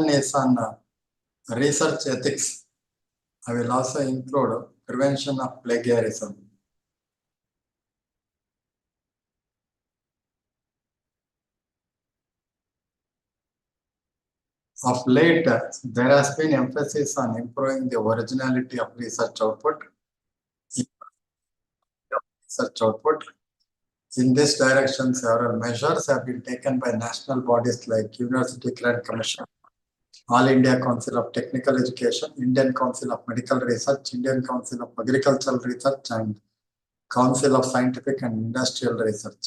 one is on research ethics. I will also include prevention of plagiarism. Of late, there has been emphasis on improving the originality of research output. In this direction, several measures have been taken by national bodies like University Grant Commission, All India Council of Technical Education, Indian Council of Medical Research, Indian Council of Agricultural Research, and Council of Scientific and Industrial Research.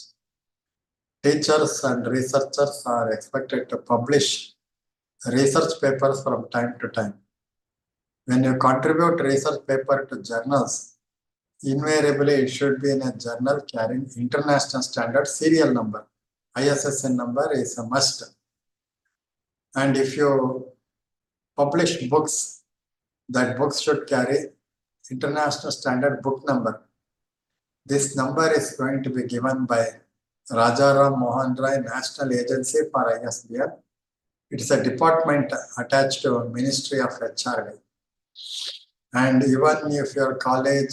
Teachers and researchers are expected to publish research papers from time to time. When you contribute research paper to journals, invariably it should be in a journal carrying international standard serial number. ISSN number is a must. And if you publish books, that books should carry international standard book number. This number is going to be given by Rajaram Mohan Rai National Agency for ISBN. It is a department attached to Ministry of HRD. And even if your college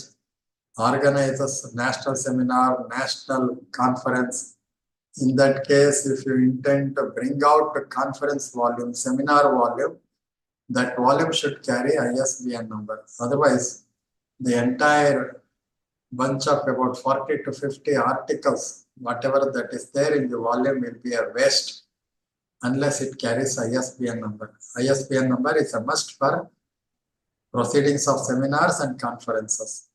organizes national seminar, national conference, in that case, if you intend to bring out a conference volume, seminar volume, that volume should carry ISBN number. Otherwise, the entire bunch of about 40 to 50 articles, whatever that is there in the volume, will be a waste unless it carries ISBN number. ISBN number is a must for proceedings of seminars and conferences.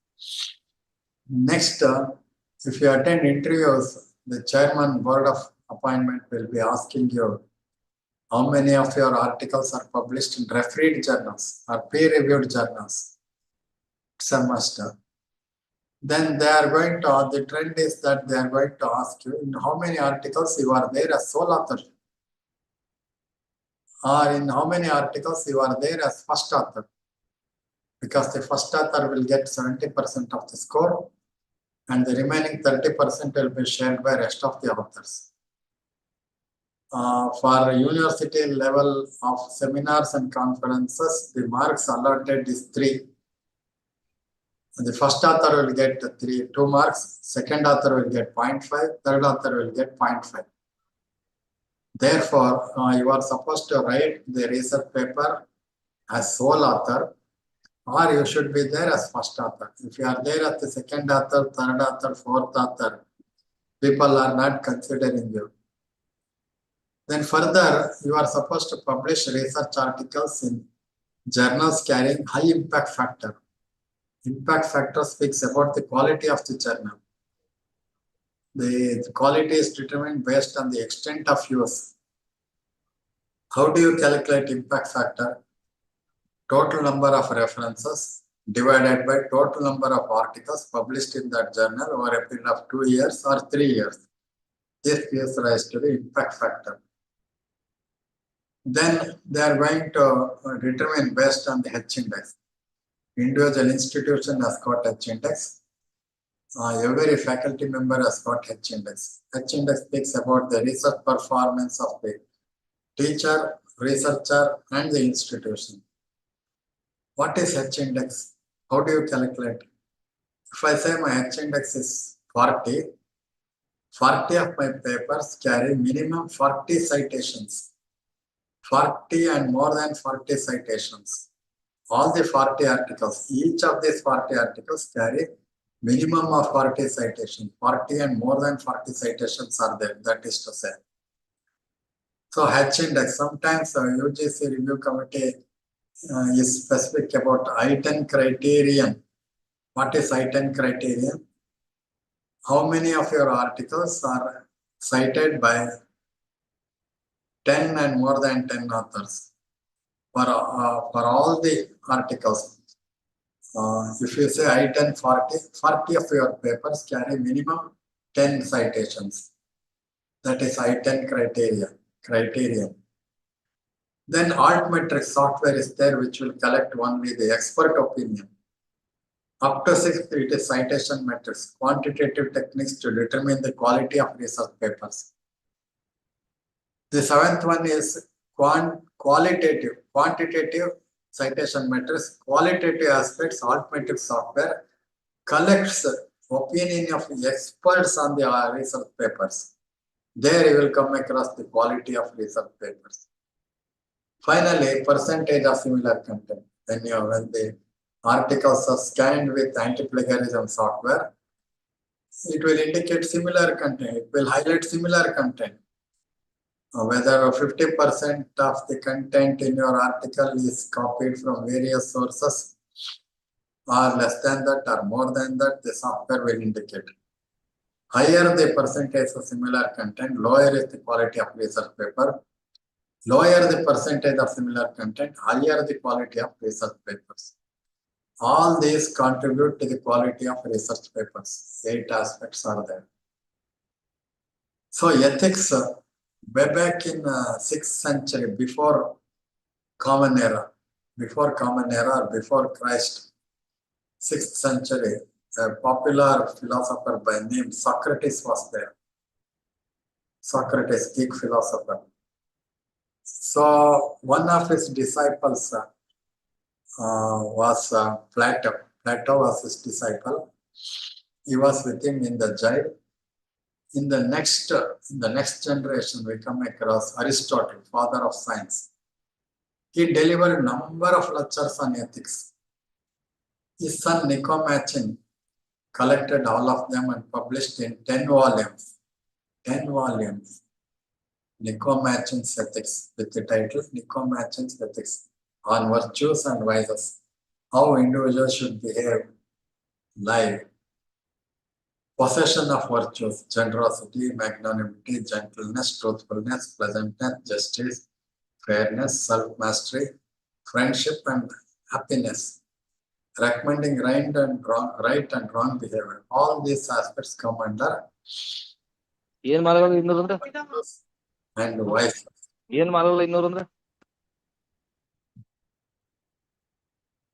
Next, if you attend interviews, the chairman board of appointment will be asking you how many of your articles are published in refereed journals or peer-reviewed journals. It's a must. Then they are going to, the trend is that they are going to ask you in how many articles you are there as sole author, or in how many articles you are there as first author, because the first author will get 70% of the score and the remaining 30% will be shared by rest of the authors. For university level of seminars and conferences, the marks allotted is 3. The first author will get 2 marks, second author will get 0.5, third author will get 0.5. Therefore, you are supposed to write the research paper as sole author, or you should be there as first author. If you are there as the second author, third author, fourth author, people are not considering you. Then further, you are supposed to publish research articles in journals carrying high impact factor. Impact factor speaks about the quality of the journal. The quality is determined based on the extent of use. How do you calculate impact factor? Total number of references divided by total number of articles published in that journal over a period of 2 years or 3 years. This gives rise to the impact factor. Then they are going to determine based on the H index. Individual institution has got H index. Every faculty member has got H index. H index speaks about the research performance of the teacher, researcher, and the institution. What is H index? How do you calculate? If I say my H index is 40, 40 of my papers carry minimum 40 citations. 40 and more than 40 citations. All the 40 articles, each of these 40 articles carry minimum of 40 citations. 40 and more than 40 citations are there, that is to say. So H index, sometimes UGC review committee is specific about I-10 criterion. What is I-10 criterion? How many of your articles are cited by 10 and more than 10 authors? For all the articles, if you say I-10 40, 40 of your papers carry minimum 10 citations. That is I-10 criterion. Then altmetric software is there which will collect only the expert opinion. Up to 6, it is citation metrics, quantitative techniques to determine the quality of research papers. The 7th one is qualitative, quantitative citation matters, qualitative aspects, alternative software collects opinion of experts on the research papers. There you will come across the quality of research papers. Finally, percentage of similar content. When the articles are scanned with anti-plagiarism software, it will indicate similar content. It will highlight similar content. Whether 50% of the content in your article is copied from various sources or less than that or more than that, the software will indicate. Higher the percentage of similar content, lower is the quality of research paper. Lower the percentage of similar content, higher the quality of research papers. All these contribute to the quality of research papers. 8 aspects are there. So ethics, way back in 6th century, before Common Era, before Christ, 6th century, a popular philosopher by name Socrates was there. Socrates, Greek philosopher. So one of his disciples was Plato. Plato was his disciple. He was with him in the jail. In the next generation, we come across Aristotle, father of science. He delivered a number of lectures on ethics. His son Nicomachean collected all of them and published in 10 volumes. 10 volumes. Nicomachean's Ethics, with the title Nicomachean's Ethics on Virtues and Vices, how individuals should behave, live. Possession of virtues, generosity, magnanimity, gentleness, truthfulness, pleasantness, justice, fairness, self-mastery, friendship and happiness, recommending right and wrong behavior. All these aspects come under and vice.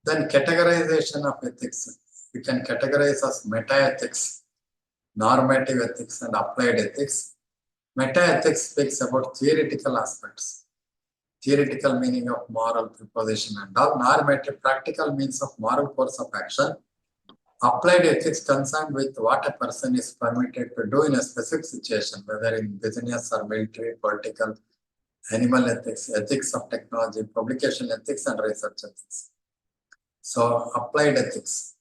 Then categorization of ethics. We can categorize as meta-ethics, normative ethics and applied ethics. Meta-ethics speaks about theoretical aspects, theoretical meaning of moral proposition and all. Normative, practical means of moral course of action. Applied ethics concerned with what a person is permitted to do in a specific situation, whether in business or military, political, animal ethics, ethics of technology, publication ethics and research ethics. So applied ethics.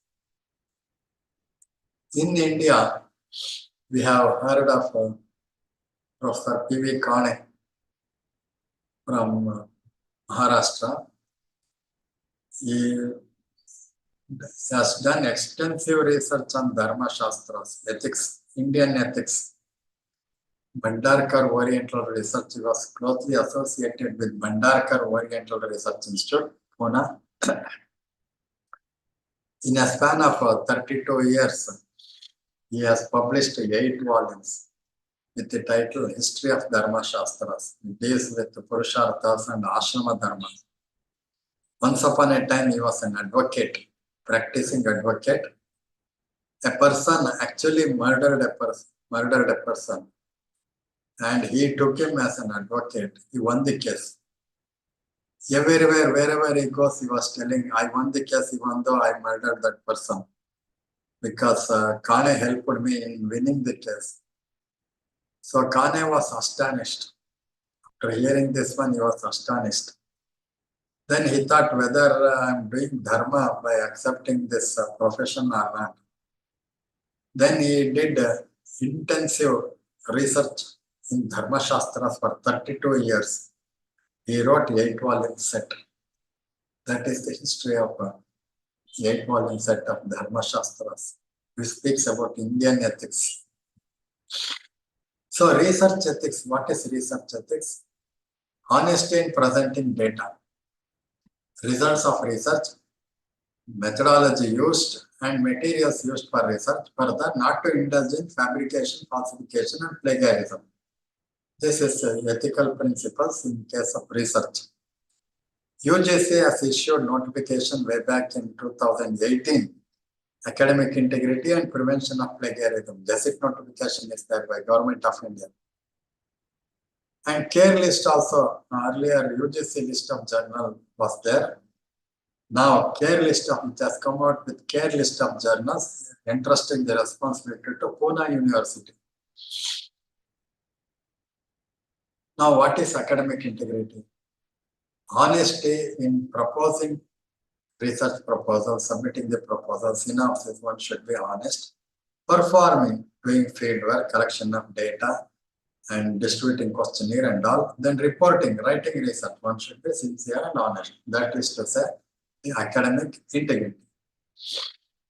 In India, we have heard of Professor P.V. Kane from Maharashtra. He has done extensive research on Dharma Shastras, ethics, Indian ethics. Bhandarkar Oriental Research. He was closely associated with Bhandarkar Oriental Research Institute, Pune. In a span of 32 years, he has published 8 volumes with the title History of Dharma Shastras. It deals with Purusharthas and Ashrama Dharma. Once upon a time, he was an advocate, practicing advocate. A person actually murdered a person, and he took him as an advocate. He won the case. Everywhere, wherever he goes, he was telling, I won the case even though I murdered that person, because Kane helped me in winning the case. So Kane was astonished. After hearing this one, he was astonished. Then he thought whether I'm doing dharma by accepting this profession or not. Then he did intensive research in Dharma Shastras for 32 years. He wrote 8-volume set. That is the history of 8-volume set of Dharma Shastras, which speaks about Indian ethics. So research ethics, what is research ethics? Honesty in presenting data, results of research, methodology used and materials used for research, further not to indulge in fabrication, falsification and plagiarism. This is ethical principles in case of research. UGC has issued notification way back in 2018, Academic Integrity and Prevention of Plagiarism. Gazette notification is there by Government of India. And care list also, earlier UGC list of journal was there. Now care list of, it has come out with care list of journals, entrusting the responsibility to Pune University. Now what is academic integrity? Honesty in proposing research proposals, submitting the proposal, synopsis, one should be honest. Performing, doing fieldwork, collection of data, and distributing questionnaire and all. Then reporting, writing research, one should be sincere and honest. That is to say, the academic integrity.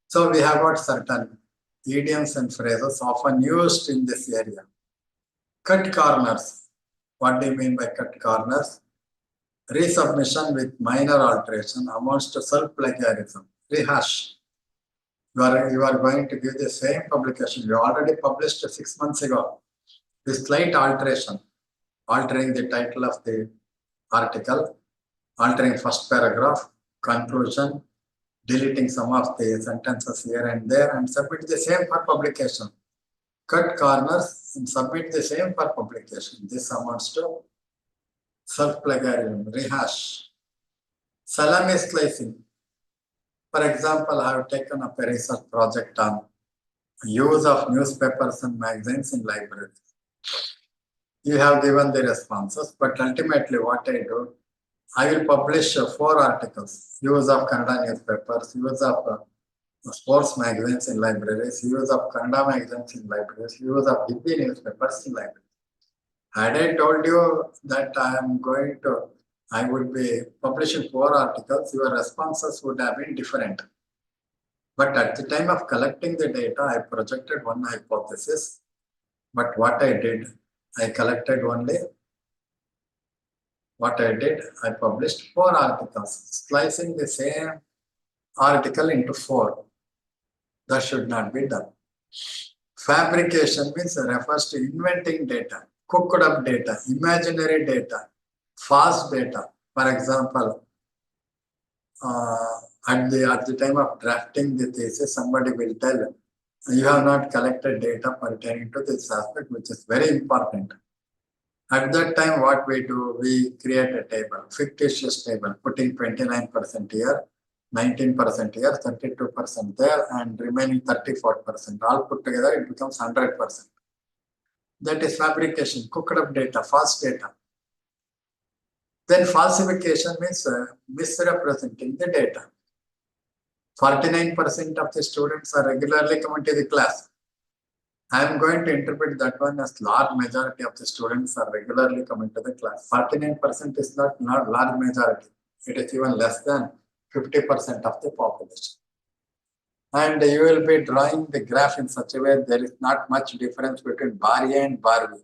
So we have got certain idioms and phrases often used in this area. Cut corners. What do you mean by cut corners? Resubmission with minor alteration amounts to self-plagiarism. Rehash. You are going to give the same publication. You already published 6 months ago. With slight alteration, altering the title of the article, altering first paragraph, conclusion, deleting some of the sentences here and there, and submit the same for publication. Cut corners and submit the same for publication. This amounts to self-plagiarism. Rehash. Salami slicing. For example, I have taken up a research project on use of newspapers and magazines in libraries. You have given the responses, but ultimately what I do, I will publish 4 articles. Use of Kannada newspapers, use of sports magazines in libraries, use of Kannada magazines in libraries, use of Hindi newspapers in libraries. Had I told you that I would be publishing 4 articles, your responses would have been different. But at the time of collecting the data, I projected one hypothesis. But what I did, I collected only what I did, I published 4 articles, slicing the same article into 4. That should not be done. Fabrication means refers to inventing data, cooked up data, imaginary data, false data. For example, at the time of drafting the thesis, somebody will tell, you have not collected data pertaining to this aspect, which is very important. At that time, what we do, we create a table, fictitious table, putting 29% here, 19% here, 32% there, and remaining 34%. All put together, it becomes 100%. That is fabrication, cooked up data, false data. Then falsification means misrepresenting the data. 49% of the students are regularly coming to the class. I am going to interpret that one as large majority of the students are regularly coming to the class. 49% is not large majority. It is even less than 50% of the population. And you will be drawing the graph in such a way there is not much difference between bar A and bar B.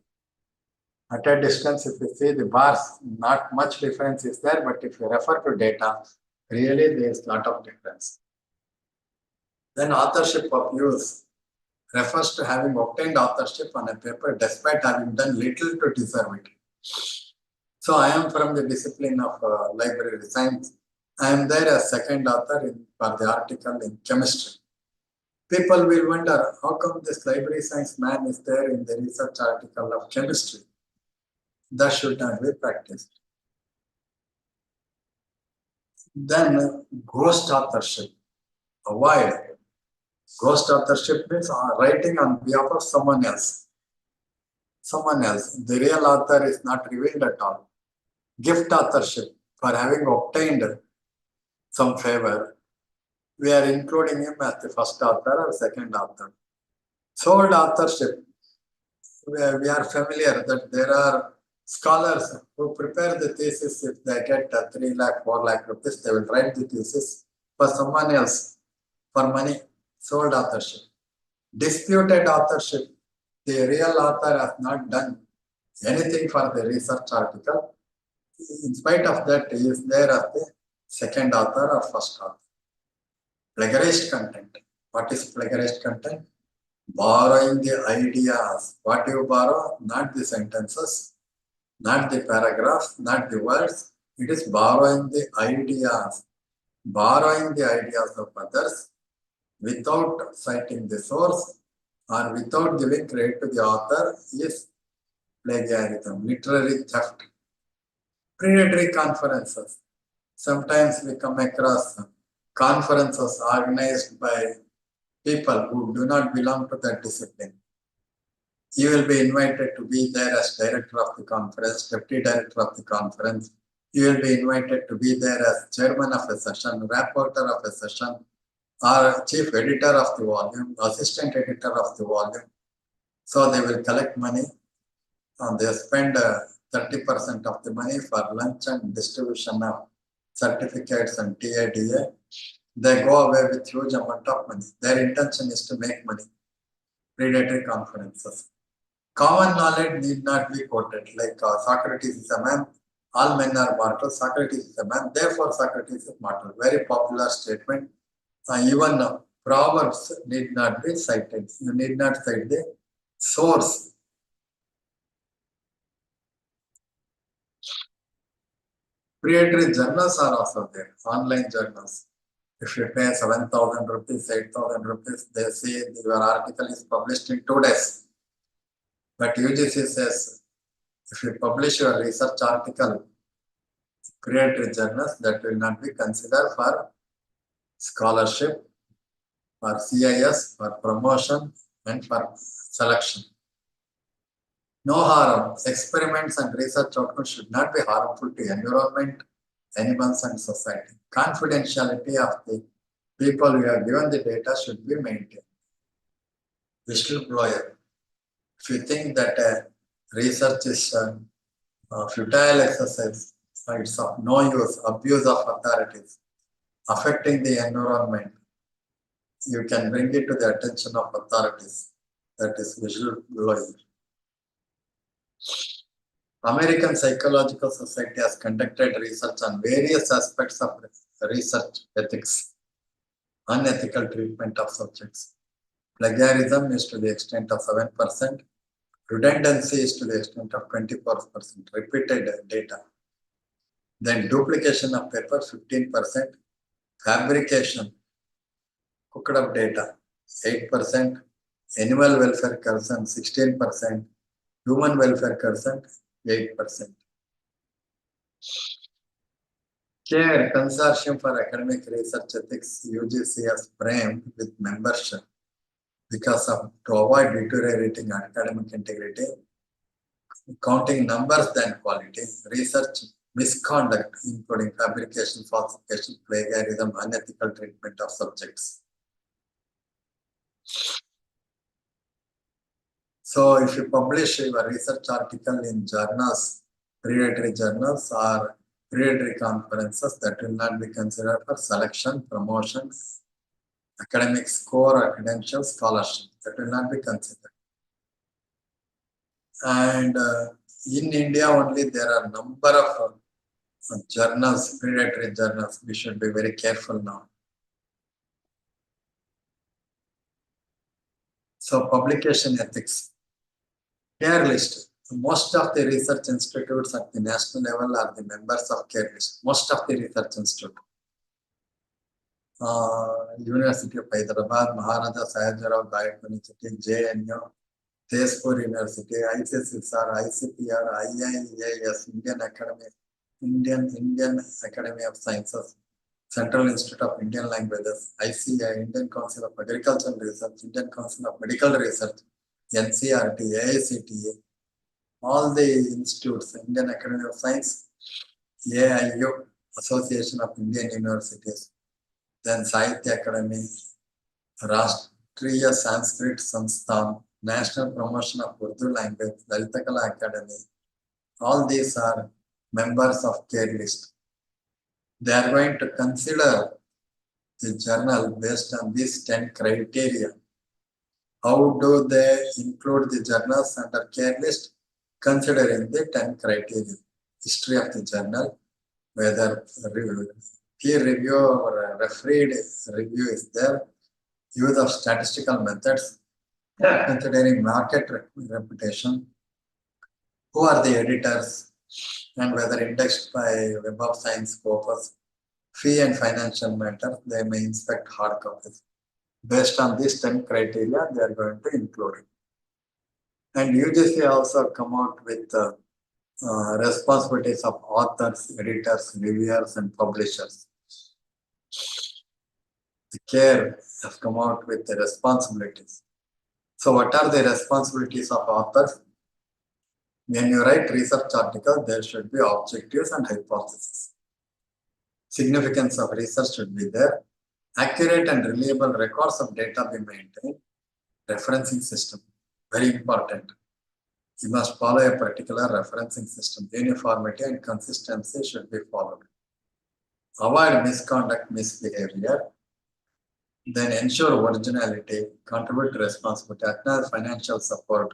At a distance, if you see the bars, not much difference is there, but if you refer to data, really there is a lot of difference. Then authorship of use refers to having obtained authorship on a paper despite having done little to deserve it. So I am from the discipline of library science. I am there as second author for the article in chemistry. People will wonder, how come this library science man is there in the research article of chemistry? That should not be practiced. Then ghost authorship. Avoid. Ghost authorship means writing on behalf of someone else. Someone else. The real author is not revealed at all. Gift authorship, for having obtained some favor, we are including him as the first author or second author. Sold authorship, we are familiar that there are scholars who prepare the thesis. If they get 3 lakh, 4 lakh rupees, they will write the thesis for someone else for money. Sold authorship. Disputed authorship. The real author has not done anything for the research article. In spite of that, he is there as the second author or first author. Plagiarized content. What is plagiarized content? Borrowing the ideas. What do you borrow? Not the sentences, not the paragraphs, not the words. It is borrowing the ideas. Borrowing the ideas of others without citing the source or without giving credit to the author is plagiarism, literary theft, predatory conferences. Sometimes we come across conferences organized by people who do not belong to that discipline. You will be invited to be there as director of the conference, deputy director of the conference. You will be invited to be there as chairman of a session, rapporteur of a session, or chief editor of the volume, assistant editor of the volume. So they will collect money and they spend 30% of the money for lunch and distribution of certificates and TADA. They go away with huge amount of money. Their intention is to make money. Predatory conferences. Common knowledge need not be quoted, like Socrates is a man, all men are mortal, Socrates is a man, therefore Socrates is mortal. Very popular statement. Even proverbs need not be cited. You need not cite the source. Predatory journals are also there, online journals. If you pay 7,000 rupees, 8,000 rupees, they say your article is published in 2 days. But UGC says, if you publish your research article, predatory journals, that will not be considered for scholarship, for CIS, for promotion, and for selection. No harm. Experiments and research outputs should not be harmful to environment, animals, and society. Confidentiality of the people who have given the data should be maintained. Whistleblower. If you think that research is a futile exercise, it's of no use, abuse of authorities, affecting the environment, you can bring it to the attention of authorities. That is whistleblowing. American Psychological Society has conducted research on various aspects of research ethics, unethical treatment of subjects. Plagiarism is to the extent of 7%, redundancy is to the extent of 24%, repeated data. Then duplication of paper, 15%, fabrication, cooked up data, 8%, animal welfare concern, 16%, human welfare concern, 8%. CARE, Consortium for Academic Research Ethics, UGC has framed with membership because of to avoid deteriorating academic integrity, counting numbers than quality, research misconduct, including fabrication, falsification, plagiarism, unethical treatment of subjects. So if you publish your research article in journals, predatory journals or predatory conferences, that will not be considered for selection, promotion, academic score, credential, scholarship. That will not be considered. And in India only there are number of journals, predatory journals. We should be very careful now. So publication ethics. CARE list. Most of the research institutes at the national level are the members of CARE list. Most of the research institutes. University of Hyderabad, Maharaja Sayajirao Gayat University, JNU, Tezpur University, ICSR, ICPR, IIAS, Indian Academy of Sciences, Central Institute of Indian Languages, ICI, Indian Council of Agricultural Research, Indian Council of Medical Research, NCRT, AICTA, all the institutes, Indian Academy of Science, AIU, Association of Indian Universities, then Sahitya Academy, Rashtriya Sanskrit Sansthan, National Promotion of Urdu Language, Lalita Kala Academy, all these are members of CARE list. They are going to consider the journal based on these 10 criteria. How do they include the journals under CARE list? Considering the 10 criteria. History of the journal, whether peer review or refereed review is there, use of statistical methods, considering market reputation, who are the editors, and whether indexed by Web of Science Scopus, fee and financial matters, they may inspect hard copies. Based on these 10 criteria, they are going to include it. And UGC also come out with responsibilities of authors, editors, reviewers, and publishers. The CARE has come out with the responsibilities. So what are the responsibilities of authors? When you write research articles, there should be objectives and hypotheses. Significance of research should be there. Accurate and reliable records of data be maintained. Referencing system, very important. You must follow a particular referencing system. Uniformity and consistency should be followed. Avoid misconduct, misbehavior. Then ensure originality, contribute to responsibility, acknowledge financial support,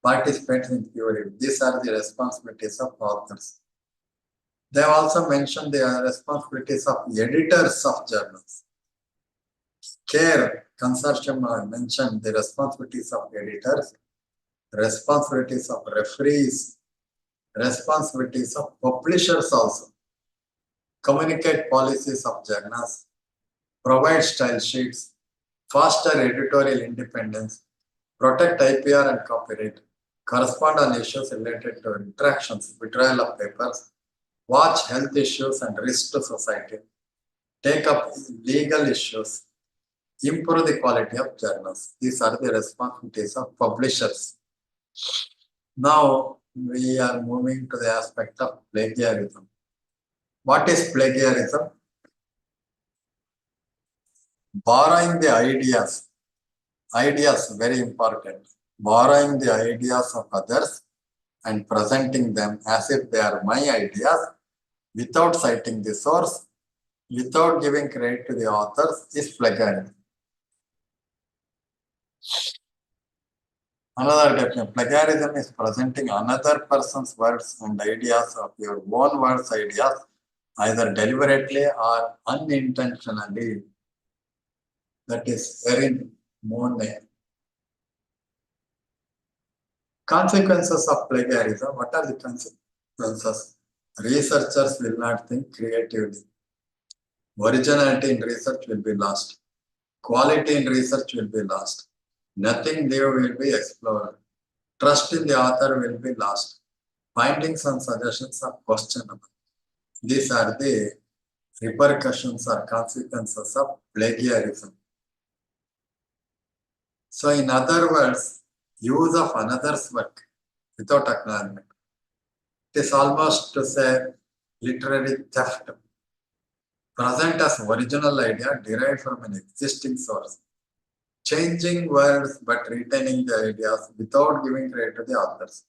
participate in peer review. These are the responsibilities of authors. They have also mentioned the responsibilities of editors of journals. CARE consortium mentioned the responsibilities of editors, responsibilities of referees, responsibilities of publishers also. Communicate policies of journals, provide style sheets, foster editorial independence, protect IPR and copyright, correspond on issues related to interactions, withdrawal of papers, watch health issues and risks to society, take up legal issues, improve the quality of journals. These are the responsibilities of publishers. Now we are moving to the aspect of plagiarism. What is plagiarism? Borrowing the ideas. Ideas, very important. Borrowing the ideas of others and presenting them as if they are my ideas without citing the source, without giving credit to the authors is plagiarism. Another definition, plagiarism is presenting another person's words and ideas of your own words, ideas, either deliberately or unintentionally. That is very known. Consequences of plagiarism. What are the consequences? Researchers will not think creatively. Originality in research will be lost. Quality in research will be lost. Nothing new will be explored. Trust in the author will be lost. Findings and suggestions are questionable. These are the repercussions or consequences of plagiarism. So in other words, use of another's work without acknowledgement. It is almost to say literary theft. Present as original idea derived from an existing source. Changing words but retaining the ideas without giving credit to the authors.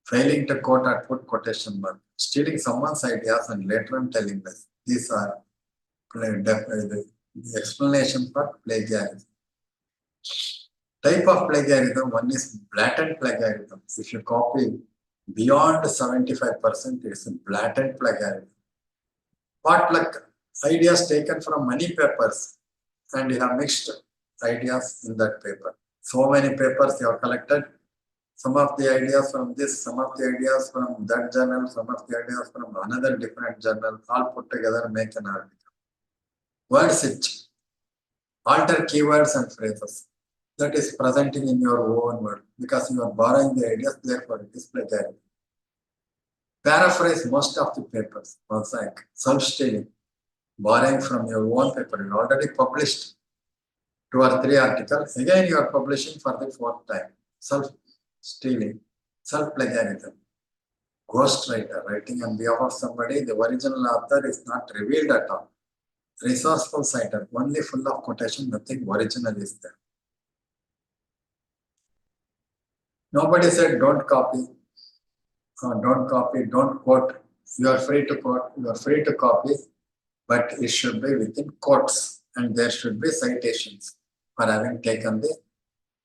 Failing to quote or put quotation mark. Stealing someone's ideas and later on telling this. These are the explanation for plagiarism. Type of plagiarism, one is blatant plagiarism. If you copy beyond 75%, it's blatant plagiarism. What like ideas taken from many papers and you have mixed ideas in that paper. So many papers you have collected, some of the ideas from this, some of the ideas from that journal, some of the ideas from another different journal, all put together make an article. Word switch, alter keywords and phrases. That is presenting in your own word because you are borrowing the ideas, therefore it is plagiarism. Paraphrase most of the papers, also like self-stealing, borrowing from your own paper. You already published 2 or 3 articles, again you are publishing for the 4th time. Self-stealing, self-plagiarism. Ghostwriter, writing on behalf of somebody, the original author is not revealed at all. Resourceful citer, only full of quotation, nothing original is there. Nobody said don't copy, don't quote. You are free to quote, you are free to copy, but it should be within quotes and there should be citations for having taken the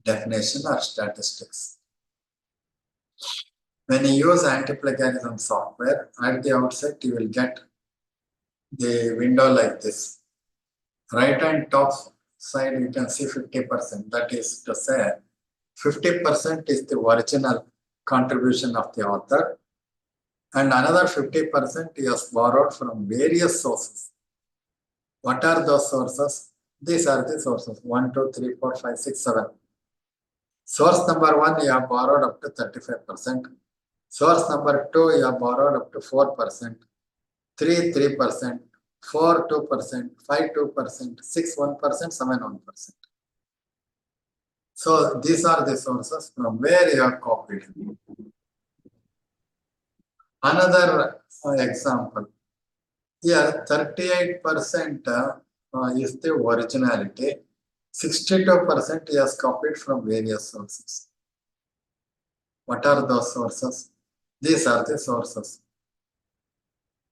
definition or statistics. When you use anti-plagiarism software, at the outset you will get the window like this. Right hand top side you can see 50%. That is to say 50% is the original contribution of the author and another 50% is borrowed from various sources. What are those sources? These are the sources 1, 2, 3, 4, 5, 6, 7. Source number 1, you have borrowed up to 35%. Source number 2, you have borrowed up to 4%, 3, 3%, 4, 2%, 5, 2%, 6, 1%, 7, 1%. So these are the sources from where you have copied. Another example. Here, 38% is the originality. 62% is copied from various sources. What are those sources? These are the sources.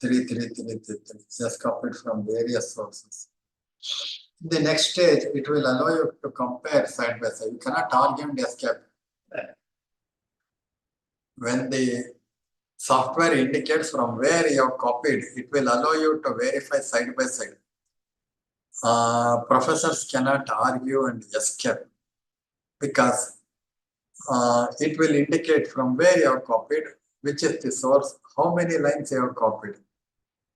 3, 3, 3, 3, 3. Just copied from various sources. In the next stage, it will allow you to compare side by side. You cannot argue and escape. When the software indicates from where you have copied, it will allow you to verify side by side. Professors cannot argue and escape because it will indicate from where you have copied, which is the source, how many lines you have copied.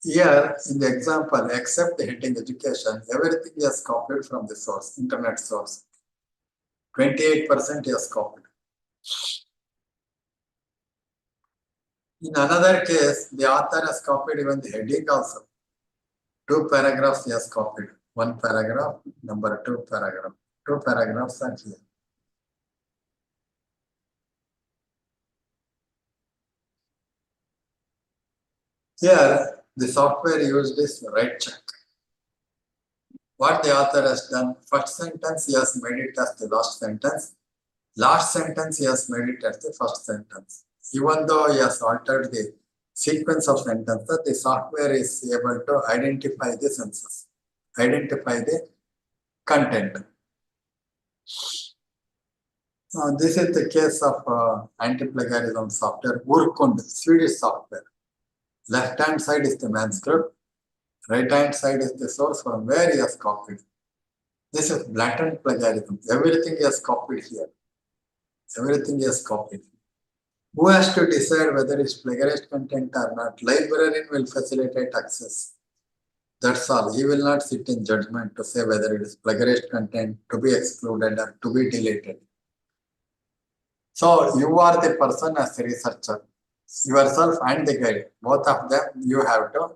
Here, in the example, except the heading education, everything is copied from the source, internet source. 28% is copied. In another case, the author has copied even the heading also. 2 paragraphs he has copied. 1 paragraph, number 2 paragraph. 2 paragraphs are here. Here, the software used is write check. What the author has done, first sentence he has made it as the last sentence. Last sentence he has made it as the first sentence. Even though he has altered the sequence of sentences, the software is able to identify the sentences, identify the content. This is the case of anti-plagiarism software, Urkund, Swedish software. Left-hand side is the manuscript, right-hand side is the source from where he has copied. This is blatant plagiarism. Everything is copied here. Everything is copied. Who has to decide whether it's plagiarized content or not? Librarian will facilitate access. That's all. He will not sit in judgment to say whether it is plagiarized content to be excluded or to be deleted. So you are the person as a researcher, yourself and the guide, both of them, you have to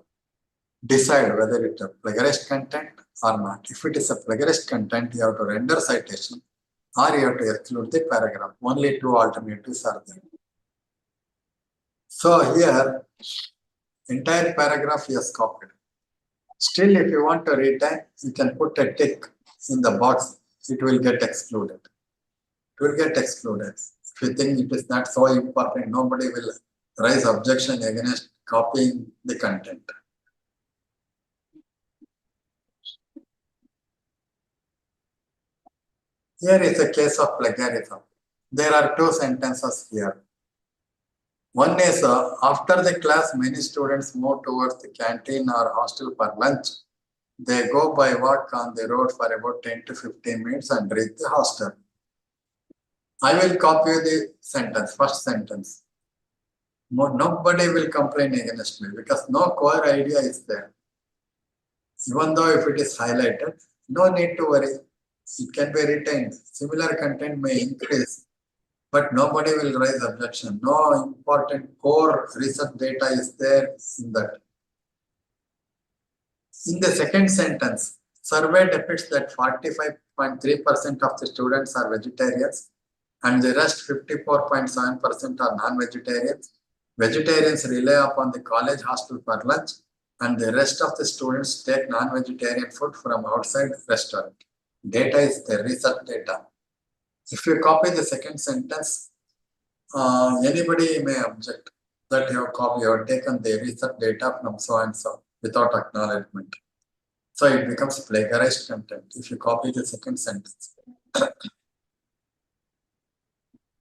decide whether it is a plagiarized content or not. If it is a plagiarized content, you have to render citation or you have to exclude the paragraph. Only 2 alternatives are there. So here, entire paragraph is copied. Still, if you want to retain, you can put a tick in the box, it will get excluded. It will get excluded. If you think it is not so important, nobody will raise objection against copying the content. Here is a case of plagiarism. There are 2 sentences here. One is after the class, many students move towards the canteen or hostel for lunch. They go by walk on the road for about 10 to 15 minutes and reach the hostel. I will copy the sentence, first sentence. Nobody will complain against me because no core idea is there. Even though if it is highlighted, no need to worry. It can be retained. Similar content may increase, but nobody will raise objection. No important core research data is there in that. In the second sentence, survey depicts that 45.3% of the students are vegetarians and the rest 54.7% are non-vegetarians. Vegetarians rely upon the college hostel for lunch and the rest of the students take non-vegetarian food from outside restaurant. Data is the research data. If you copy the second sentence, anybody may object that you have taken the research data from so and so without acknowledgement. So it becomes plagiarized content if you copy the second sentence.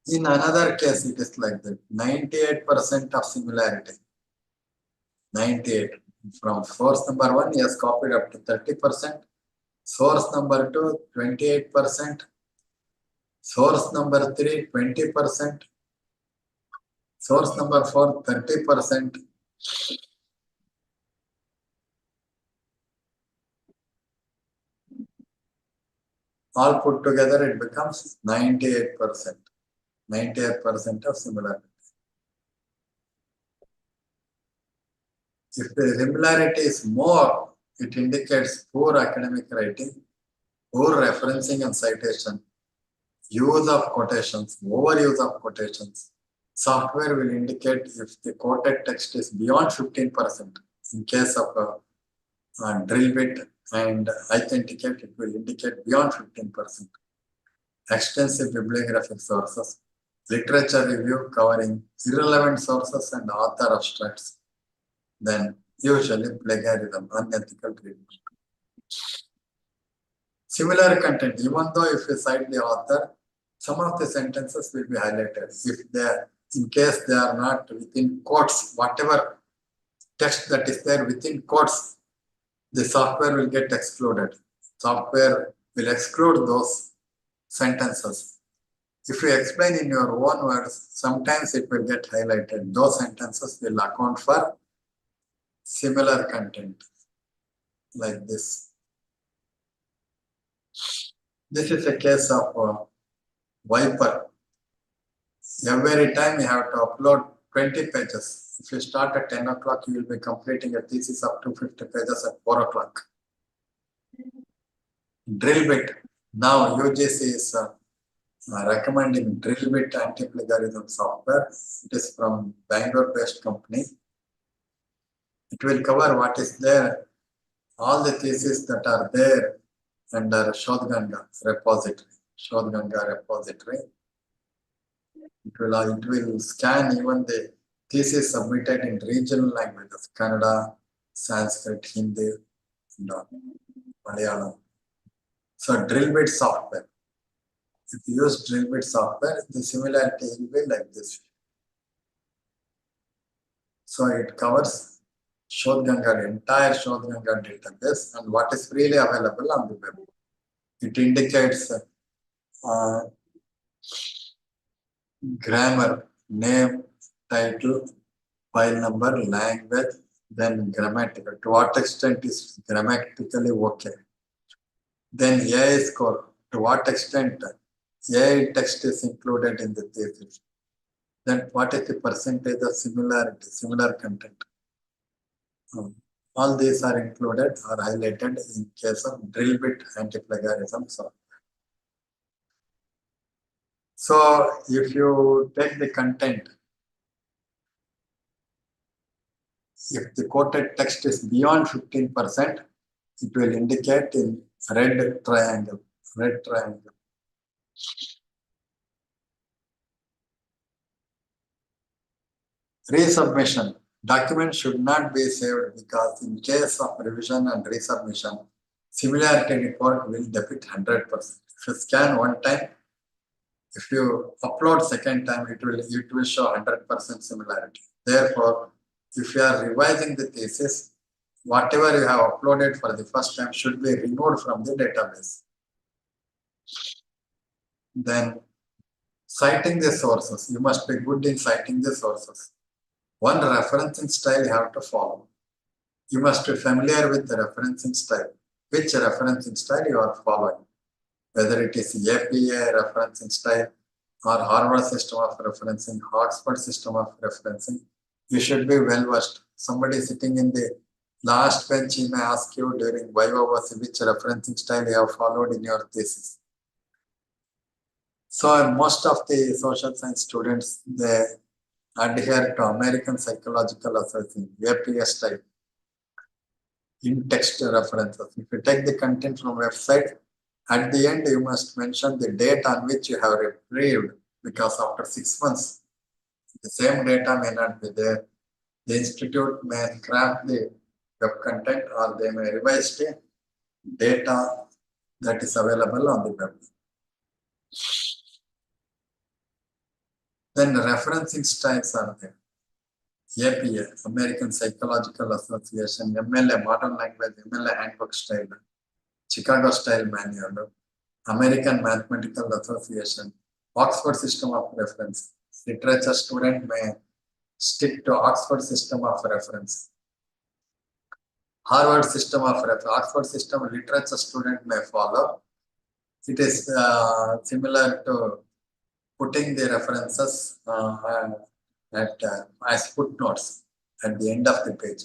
In another case, it is like that 98% of similarity. 98. From source number 1, he has copied up to 30%. Source number 2, 28%. Source number 3, 20%. Source number 4, 30%. All put together, it becomes 98%. 98% of similarity. If the similarity is more, it indicates poor academic writing, poor referencing and citation, use of quotations, overuse of quotations. Software will indicate if the quoted text is beyond 15%. In case of drill bit and authenticate, it will indicate beyond 15%. Extensive bibliographic sources, literature review covering irrelevant sources and author abstracts, then usually plagiarism, unethical treatment. Similar content, even though if you cite the author, some of the sentences will be highlighted. If they are, in case they are not within quotes, whatever text that is there within quotes, the software will get excluded. Software will exclude those sentences. If you explain in your own words, sometimes it will get highlighted. Those sentences will account for similar content like this. This is a case of Viper. Every time you have to upload 20 pages. If you start at 10 o'clock, you will be completing a thesis up to 50 pages at 4 o'clock. Drill bit. Now UGC is recommending drill bit anti-plagiarism software. It is from Bangalore-based company. It will cover what is there, all the theses that are there under Shodhganga repository. Shodhganga repository. It will scan even the thesis submitted in regional languages, Kannada, Sanskrit, Hindi, and Malayalam. So drill bit software. If you use drill bit software, the similarity will be like this. So it covers Shodhganga, entire Shodhganga database and what is freely available on the web. It indicates grammar, name, title, file number, language, then grammatical. To what extent is grammatically okay? Then AI score. To what extent AI text is included in the thesis? Then what is the percentage of similarity, similar content? All these are included or highlighted in case of drill bit anti-plagiarism software. So if you take the content, if the quoted text is beyond 15%, it will indicate in red triangle, red triangle. Resubmission. Document should not be saved because in case of revision and resubmission, similarity report will debit 100%. If you scan one time, if you upload second time, it will show 100% similarity. Therefore, if you are revising the thesis, whatever you have uploaded for the first time should be removed from the database. Then, citing the sources. You must be good in citing the sources. One referencing style you have to follow. You must be familiar with the referencing style. Which referencing style you are following? Whether it is APA referencing style or Harvard system of referencing, Oxford system of referencing, you should be well versed. Somebody sitting in the last bench, he may ask you during Viva which referencing style you have followed in your thesis. So most of the social science students, they adhere to American Psychological Assessment, APA style, in-text references. If you take the content from website, at the end you must mention the date on which you have retrieved, because after 6 months, the same data may not be there. The institute may scrap the web content or they may revise the data that is available on the web. Then referencing styles are there. APA, American Psychological Association, MLA, Modern Language, MLA Handbook Style, Chicago Style Manual, American Mathematical Association, Oxford System of Reference. Literature student may stick to Oxford System of Reference. Harvard System of Reference, Oxford System literature student may follow. It is similar to putting the references as footnotes at the end of the page.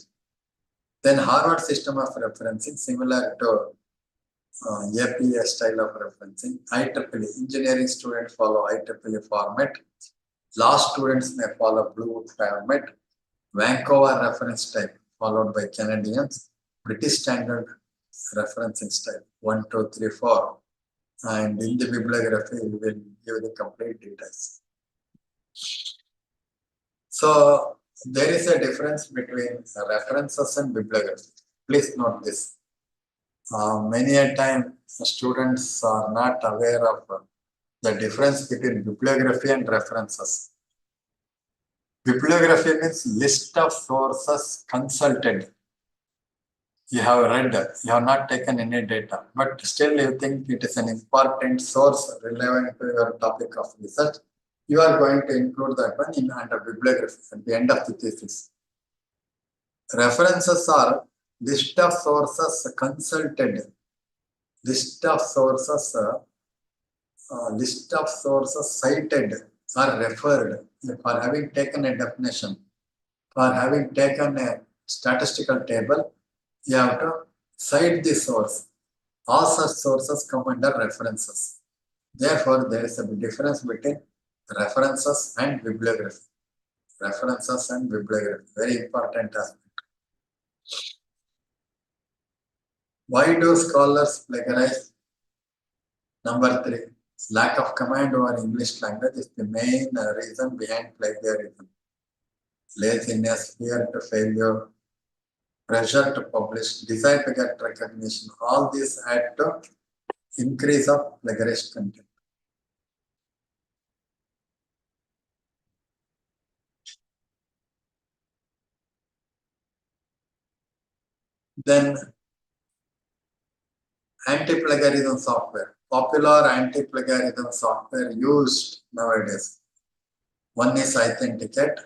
Then Harvard system of referencing, similar to APA style of referencing. IEEE, engineering students follow IEEE format. Law students may follow Blue format. Vancouver reference type followed by Canadians. British standard referencing style 1, 2, 3, 4. And in the bibliography, we will give the complete details. So there is a difference between references and bibliography. Please note this. Many a time students are not aware of the difference between bibliography and references. Bibliography means list of sources consulted. You have read, you have not taken any data, but still you think it is an important source relevant to your topic of research. You are going to include that one in under bibliography at the end of the thesis. References are list of sources consulted, list of sources cited or referred. For having taken a definition, for having taken a statistical table, you have to cite the source. All such sources come under references. Therefore, there is a difference between references and bibliography. References and bibliography, very important aspect. Why do scholars plagiarize? Number 3, lack of command over English language is the main reason behind plagiarism. Laziness, fear to failure, pressure to publish, desire to get recognition, all these add to increase of plagiarized content. Then anti-plagiarism software. Popular anti-plagiarism software used nowadays. One is Authenticate,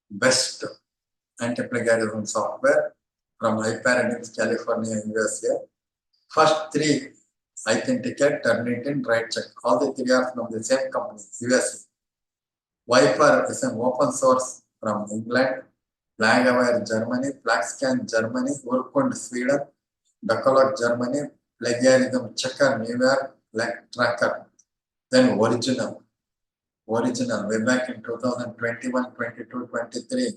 best anti-plagiarism software from HyperAdams, California, USA. First 3 Authenticate, Turnitin, RightCheck. All the 3 are from the same company, USA. Viper is an open source from England. Flagaware, Germany. Plagscan, Germany. Urkund, Sweden. Decalogue, Germany. Plagiarism Checker, New York. Tracker. Then Original, way back in 2021, 22, 23.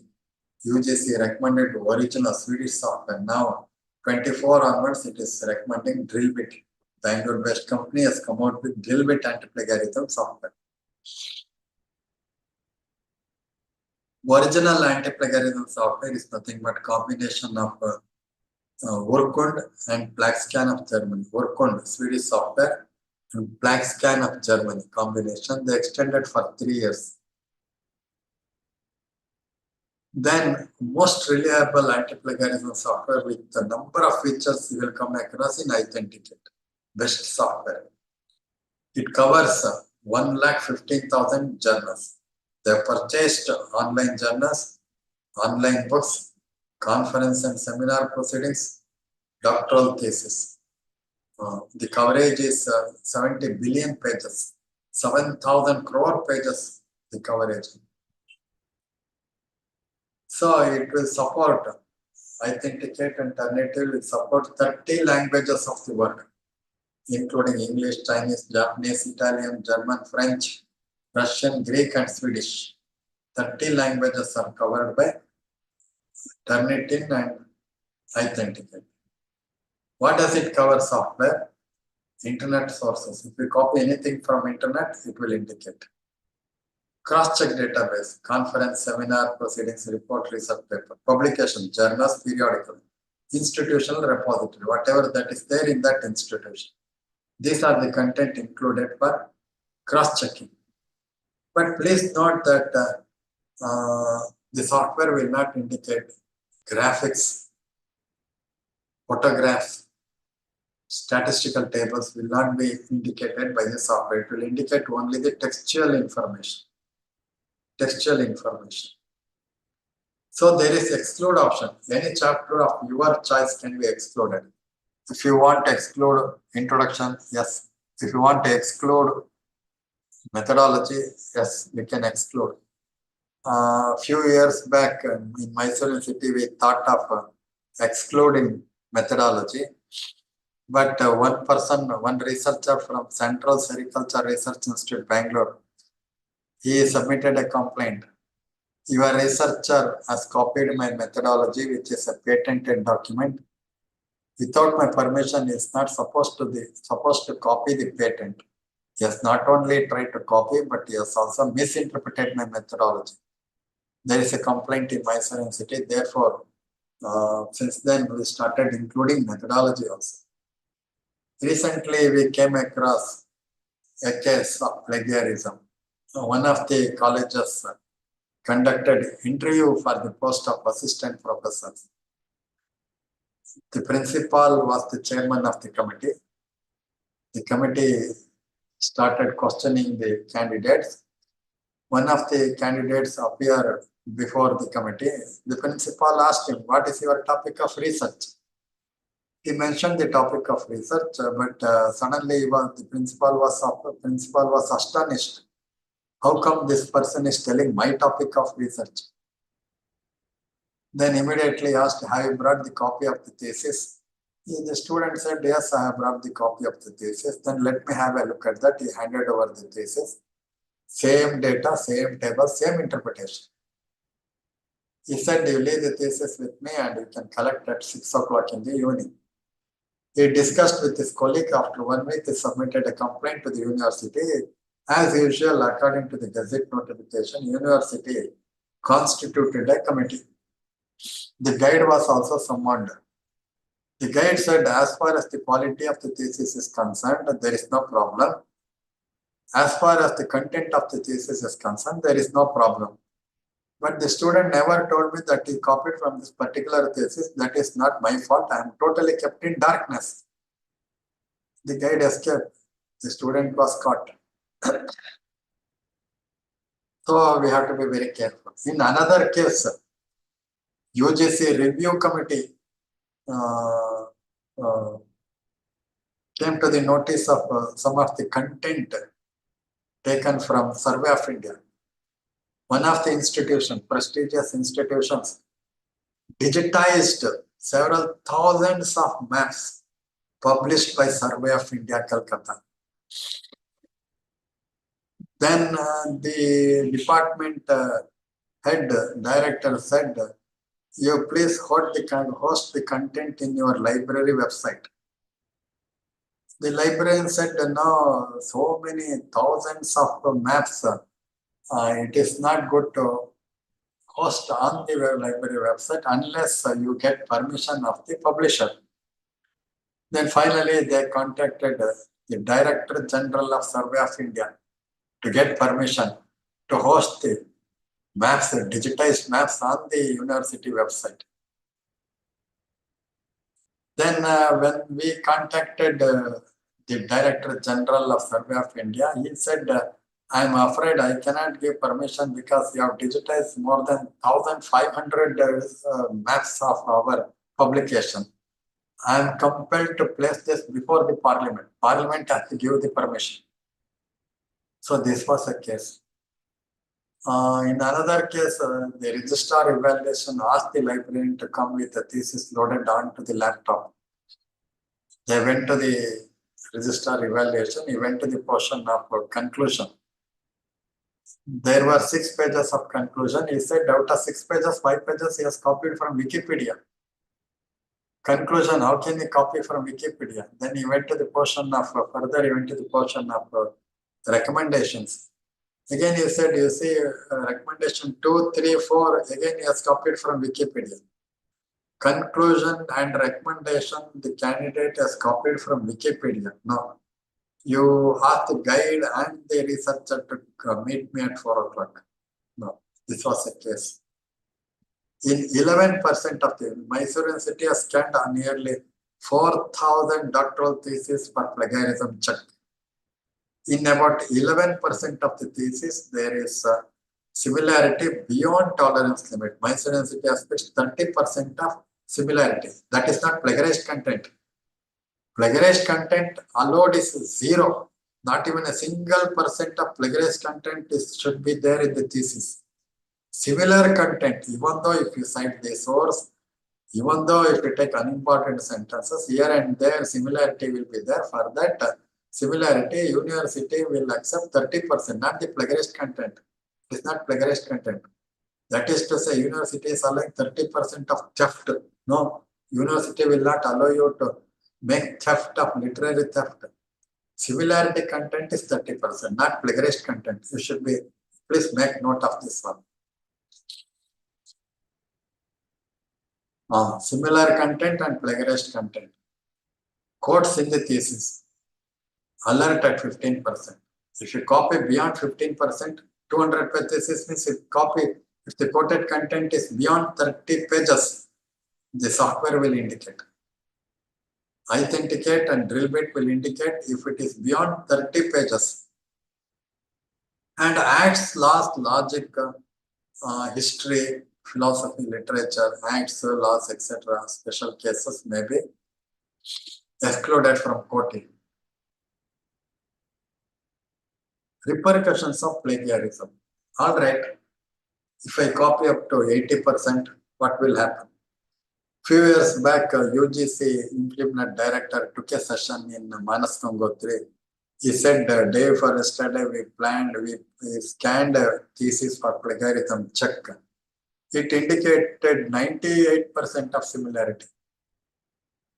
UGC recommended original Swedish software. Now, 24 onwards, it is recommending Drillbit. Bangalore-based company has come out with Drillbit anti-plagiarism software. Original anti-plagiarism software is nothing but combination of Urkund and Plagscan of Germany. Urkund, Swedish software, and Plagscan of Germany combination. They extended for 3 years. Then most reliable anti-plagiarism software with the number of features you will come across in Authenticate, best software. It covers 1,15,000 journals. They have purchased online journals, online books, conference and seminar proceedings, doctoral thesis. The coverage is 70 billion pages, 7,000 crore pages, the coverage. So it will support, Authenticate and Turnitin will support 30 languages of the world, including English, Chinese, Japanese, Italian, German, French, Russian, Greek, and Swedish. 30 languages are covered by Turnitin and Authenticate. What does it cover? Software, internet sources. If we copy anything from internet, it will indicate. Cross-check database, conference, seminar, proceedings, report, research paper, publication, journals, periodical, institutional repository, whatever that is there in that institution. These are the content included for cross-checking. But please note that the software will not indicate graphics, photographs, statistical tables will not be indicated by the software. It will indicate only the textual information. So there is exclude option. Any chapter of your choice can be excluded. If you want to exclude introduction, yes, If you want to exclude methodology, yes, we can exclude. A few years back in Mysore city, we thought of excluding methodology. But one researcher from Central Sericulture Research Institute, Bangalore, he submitted a complaint. Your researcher has copied my methodology, which is a patented document. Without my permission, he is not supposed to copy the patent. He has not only tried to copy, but he has also misinterpreted my methodology. There is a complaint in Mysore city. Therefore, since then we started including methodology also. Recently, we came across a case of plagiarism. One of the colleges conducted interview for the post of assistant professor. The principal was the chairman of the committee. The committee started questioning the candidates. One of the candidates appeared before the committee. The principal asked him, "What is your topic of research?" He mentioned the topic of research, but suddenly the principal was astonished. How come this person is telling my topic of research? Then immediately asked, "Have you brought the copy of the thesis?" The student said, "Yes, I have brought the copy of the thesis." Then let me have a look at that. He handed over the thesis. Same data, same table, same interpretation. He said, "You leave the thesis with me and you can collect at 6 o'clock in the evening." He discussed with his colleague. After 1 week, he submitted a complaint to the university. As usual, according to the Gazette notification, university constituted a committee. The guide was also summoned. The guide said, as far as the quality of the thesis is concerned, there is no problem. As far as the content of the thesis is concerned, there is no problem. But the student never told me that he copied from this particular thesis. That is not my fault. I am totally kept in darkness. The guide escaped. The student was caught. So we have to be very careful. In another case, UGC review committee came to the notice of some of the content taken from Survey of India. One of the institutions, prestigious institutions, digitized several thousands of maps published by Survey of India, Calcutta. Then the department head director said, "You please host the content in your library website." The librarian said, "No, so many thousands of maps. It is not good to host on the library website unless you get permission of the publisher." Then finally, they contacted the Director General of Survey of India to get permission to host the maps, digitized maps on the university website. Then when we contacted the Director General of Survey of India, he said, "I'm afraid I cannot give permission because you have digitized more than 1,500 maps of our publication. I am compelled to place this before the Parliament. Parliament has to give the permission." So this was a case. In another case, the registrar evaluation asked the librarian to come with a thesis loaded onto the laptop. They went to the registrar evaluation. He went to the portion of conclusion. There were 6 pages of conclusion. He said out of 6 pages, 5 pages he has copied from Wikipedia. Conclusion, how can he copy from Wikipedia? Then he went to the portion of, further he went to the portion of recommendations. Again he said, you see, recommendation 2, 3, 4, again he has copied from Wikipedia. Conclusion and recommendation, the candidate has copied from Wikipedia. No. You asked the guide and the researcher to meet me at 4 o'clock. No, this was a case. In 11% of the Mysore city has scanned on nearly 4,000 doctoral theses for plagiarism check. In about 11% of the thesis, there is similarity beyond tolerance limit. Mysore city has fixed 30% of similarity. That is not plagiarized content. Plagiarized content allowed is 0. Not even a single % of plagiarized content should be there in the thesis. Similar content, even though if you cite the source, even though if you take unimportant sentences, here and there similarity will be there. For that similarity, university will accept 30%, not the plagiarized content. It is not plagiarized content. That is to say, university is allowing 30% of theft. No, university will not allow you to make theft of literary theft. Similarity content is 30%, not plagiarized content. You should be, please make note of this one. Similar content and plagiarized content. Quotes in the thesis. Alert at 15%. If you copy beyond 15%, 200 pages means if the quoted content is beyond 30 pages, the software will indicate. Authenticate and drill bit will indicate if it is beyond 30 pages. And acts, laws, logic, history, philosophy, literature, acts, laws, etc. Special cases may be excluded from quoting. Repercussions of plagiarism. All right, if I copy up to 80%, what will happen? Few years back, UGC implement director took a session in Manas Gangotri. He said, day before yesterday, we scanned a thesis for plagiarism check. It indicated 98% of similarity.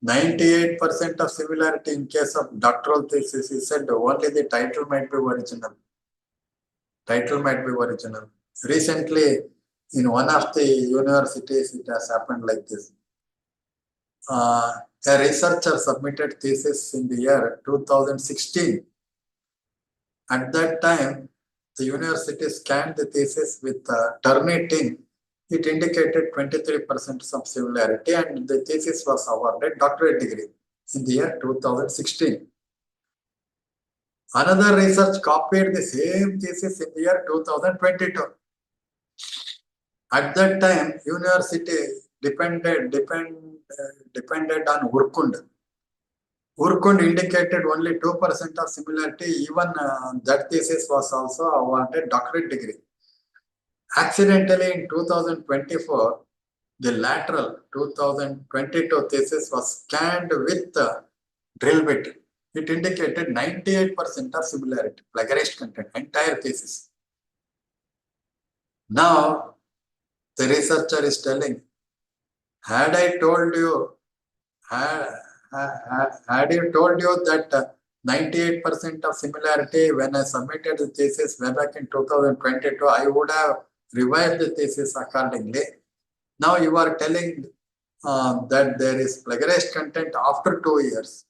98% of similarity in case of doctoral thesis. He said only the title might be original. Title might be original. Recently, in one of the universities, it has happened like this. A researcher submitted thesis in the year 2016. At that time, the university scanned the thesis with Turnitin. It indicated 23% of similarity, and the thesis was awarded doctorate degree in the year 2016. Another research copied the same thesis in the year 2022. At that time, university depended on Urkund. Urkund indicated only 2% of similarity. Even that thesis was also awarded doctorate degree. Accidentally, in 2024, the lateral 2022 thesis was scanned with drill bit. It indicated 98% of similarity, plagiarized content, entire thesis. Now, the researcher is telling, had I told you, had you told you that 98% of similarity when I submitted the thesis way back in 2022, I would have revised the thesis accordingly. Now you are telling that there is plagiarized content after 2 years.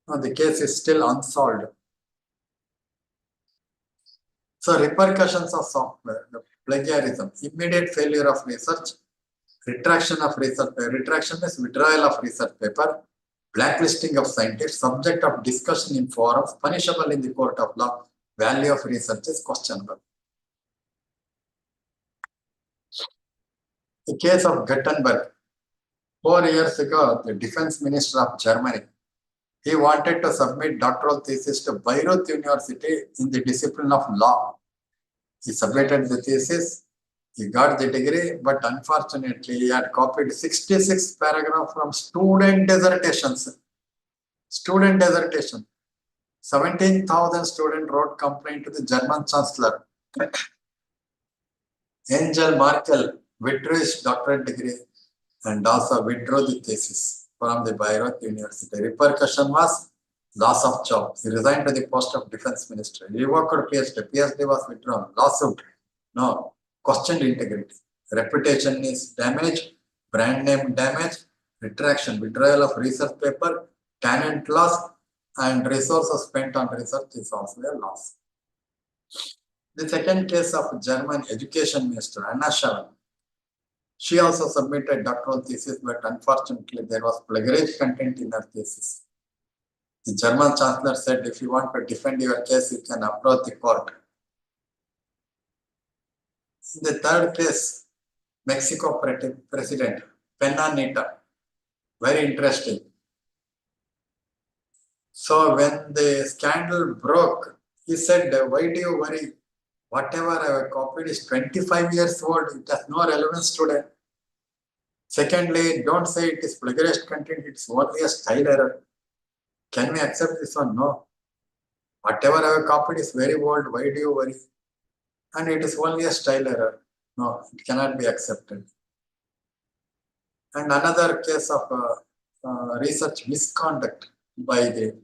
The case is still unsolved. So repercussions of software, plagiarism, immediate failure of research, retraction of research paper. Retraction is withdrawal of research paper, blacklisting of scientists, subject of discussion in forums, punishable in the court of law, value of research is questionable. The case of Gutenberg. 4 years ago, the defense minister of Germany, he wanted to submit doctoral thesis to Bayreuth University in the discipline of law. He submitted the thesis, he got the degree, but unfortunately, he had copied 66 paragraphs from student dissertations. Student dissertation. 17,000 students wrote complaint to the German chancellor. Angela Merkel withdrew his doctorate degree and also withdrew the thesis from the Bayreuth University. Repercussion was loss of job. He resigned to the post of defense minister. Revoked PhD. PhD was withdrawn. Lawsuit. No. Questioned integrity. Reputation is damaged. Brand name damage. Retraction. Withdrawal of research paper. Talent loss. And resources spent on research is also a loss. The second case of German education minister, Anna Schauer. She also submitted doctoral thesis, but unfortunately there was plagiarized content in her thesis. The German chancellor said, if you want to defend your case, you can approach the court. In the third case, Mexico president, Pena Nita. Very interesting. So when the scandal broke, he said, why do you worry? Whatever I have copied is 25 years old. It has no relevance today. Secondly, don't say it is plagiarized content. It's only a style error. Can we accept this one? No. Whatever I have copied is very old. Why do you worry? And it is only a style error. No, it cannot be accepted. And another case of research misconduct by the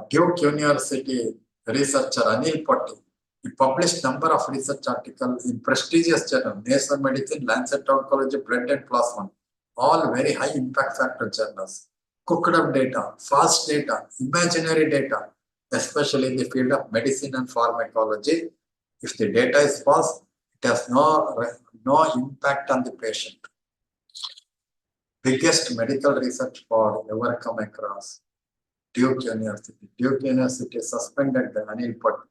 Duke University researcher Anil Patti. He published number of research articles in prestigious journals, Nature Medicine, Lancet Oncology, Blood and Plasma, all very high impact factor journals. Cooked up data, false data, imaginary data, especially in the field of medicine and pharmacology. If the data is false, it has no impact on the patient. Biggest medical research fraud ever come across. Duke University. Duke University suspended the Anil Patti.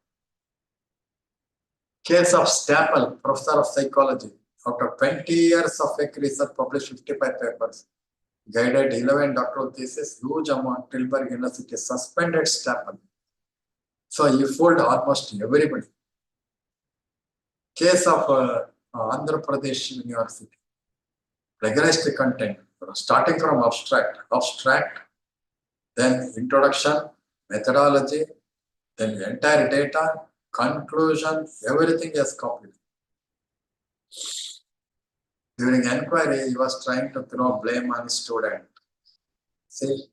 Case of Staple, professor of psychology. Out of 20 years of fake research, published 55 papers. Guided 11 doctoral theses, huge amount. Tilburg University suspended Staple. So he fooled almost everybody. Case of Andhra Pradesh University. Plagiarized content, starting from abstract, then introduction, methodology, then entire data, conclusion, everything is copied. During inquiry, he was trying to throw blame on his student. See?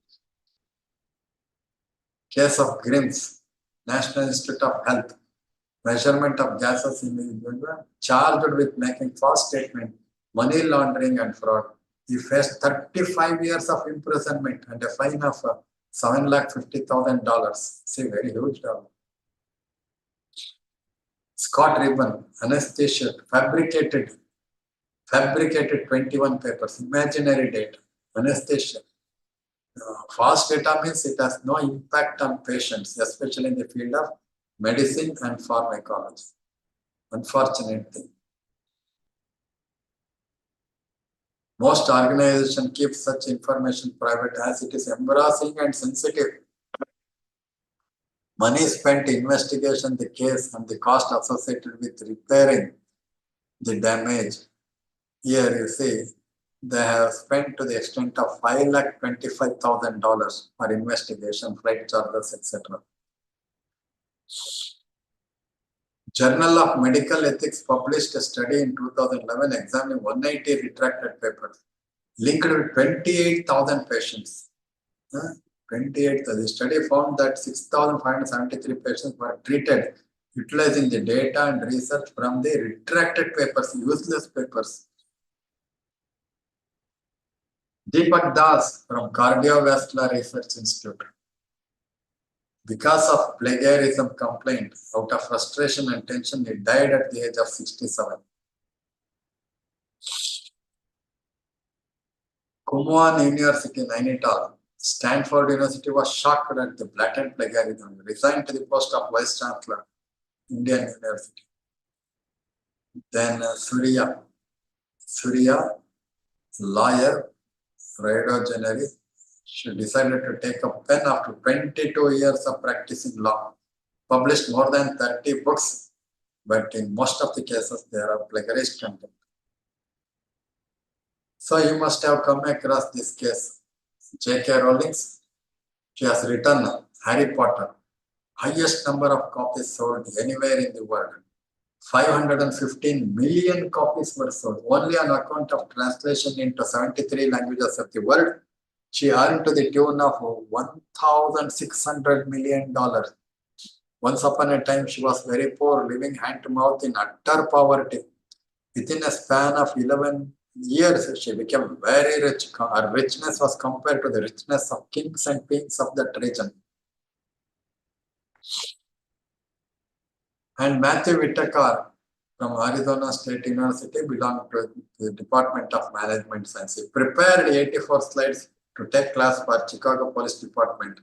Case of Grims, National Institute of Health, measurement of gases in the charged with making false statement, money laundering and fraud. He faced 35 years of imprisonment and a fine of $750,000. See, very huge dollar. Scott Ribbon, anesthesia, fabricated 21 papers, imaginary data, anesthesia. False data means it has no impact on patients, especially in the field of medicine and pharmacology. Unfortunate thing. Most organizations keep such information private as it is embarrassing and sensitive. Money spent to investigation the case and the cost associated with repairing the damage. Here you see, they have spent to the extent of $525,000 for investigation, flight charges, etc. Journal of Medical Ethics published a study in 2011 examining 190 retracted papers linked with 28,000 patients. 28,000. The study found that 6,573 patients were treated utilizing the data and research from the retracted papers, useless papers. Deepak Das from Cardiovascular Research Institute. Because of plagiarism complaint, out of frustration and tension, he died at the age of 67. Kumwan University, Nainital. Stanford University was shocked at the blatant plagiarism, resigned to the post of Vice Chancellor, Indian University. Then Surya, lawyer, Redogenary, she decided to take a pen after 22 years of practicing law. Published more than 30 books, but in most of the cases, there are plagiarized content. So you must have come across this case. J.K. Rowling, she has written Harry Potter. Highest number of copies sold anywhere in the world. 515 million copies were sold, only on account of translation into 73 languages of the world. She earned to the tune of $1,600 million. Once upon a time, she was very poor, living hand to mouth in utter poverty. Within a span of 11 years, she became very rich. Her richness was compared to the richness of kings and queens of that region. And Matthew Whitaker from Arizona State University belonged to the Department of Management Science. He prepared 84 slides to take class for Chicago Police Department,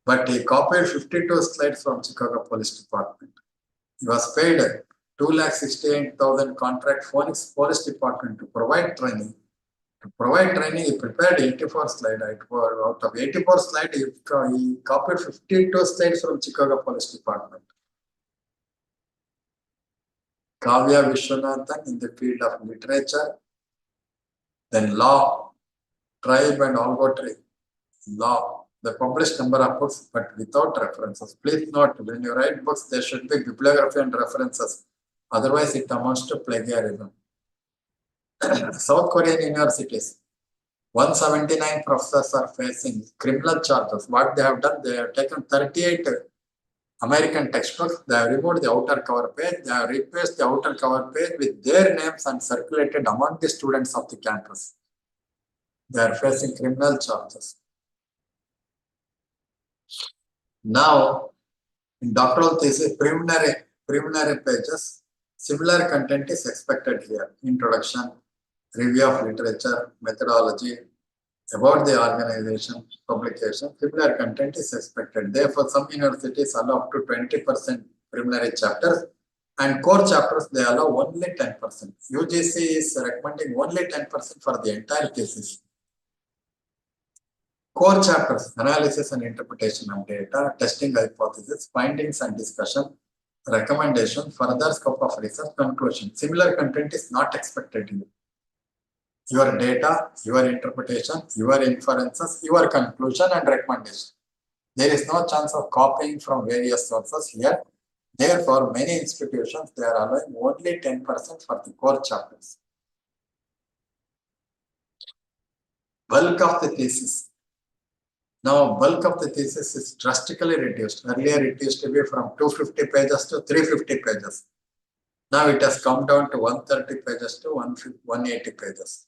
but he copied 52 slides from Chicago Police Department. He was paid $268,000 contract Phoenix Police Department to provide training, To provide training, he prepared 84 slides. Out of 84 slides, he copied 52 slides from Chicago Police Department. Kavya Vishwanathan in the field of literature, then law, tribe and algotry, law. They published number of books, but without references. Please note, when you write books, there should be bibliography and references. Otherwise, it amounts to plagiarism. South Korean universities, 179 professors are facing criminal charges. What they have done, they have taken 38 American textbooks, they have removed the outer cover page, they have replaced the outer cover page with their names and circulated among the students of the campus. They are facing criminal charges. Now, in doctoral thesis, preliminary pages, similar content is expected here. Introduction, review of literature, methodology, about the organization, publication, similar content is expected. Therefore, some universities allow up to 20% preliminary chapters, and core chapters they allow only 10%. UGC is recommending only 10% for the entire thesis. Core chapters, analysis and interpretation of data, testing hypothesis, findings and discussion, recommendation, further scope of research, conclusion. Similar content is not expected here. Your data, your interpretation, your inferences, your conclusion and recommendation. There is no chance of copying from various sources here. Therefore, many institutions, they are allowing only 10% for the core chapters. Bulk of the thesis. Now, bulk of the thesis is drastically reduced. Earlier, it used to be from 250 pages to 350 pages. Now, it has come down to 130 pages to 180 pages.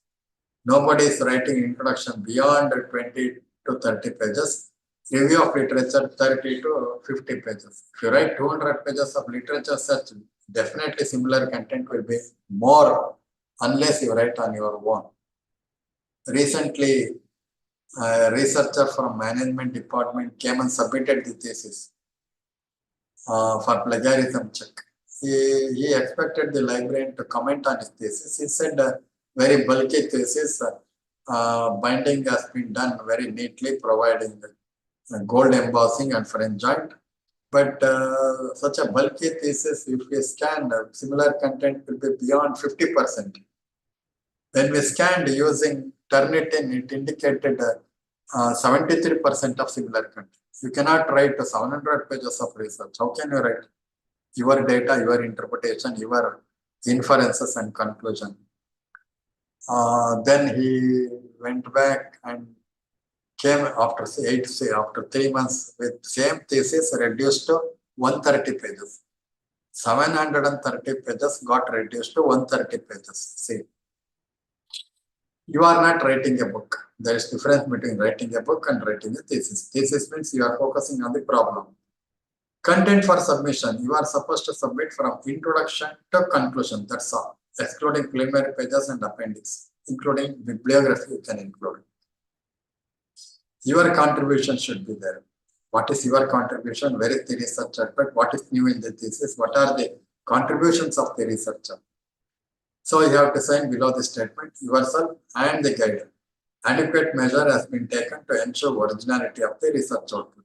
Nobody is writing introduction beyond 20 to 30 pages. Review of literature, 30 to 50 pages. If you write 200 pages of literature search, definitely similar content will be more unless you write on your own. Recently, a researcher from management department came and submitted the thesis for plagiarism check. He expected the librarian to comment on his thesis. He said very bulky thesis, binding has been done very neatly, providing gold embossing and French joint. But such a bulky thesis, if we scan, similar content will be beyond 50%. When we scanned using Turnitin, it indicated 73% of similar content. You cannot write 700 pages of research. How can you write your data, your interpretation, your inferences and conclusion? Then he went back and came after 3 months with same thesis reduced to 130 pages. 730 pages got reduced to 130 pages. See, you are not writing a book. There is difference between writing a book and writing a thesis. Thesis means you are focusing on the problem. Content for submission, you are supposed to submit from introduction to conclusion. That's all, excluding preliminary pages and appendix, including bibliography you can include. Your contribution should be there. What is your contribution? Where is the researcher? But what is new in the thesis? What are the contributions of the researcher? So you have to sign below the statement, yourself and the guide. Adequate measure has been taken to ensure originality of the research output.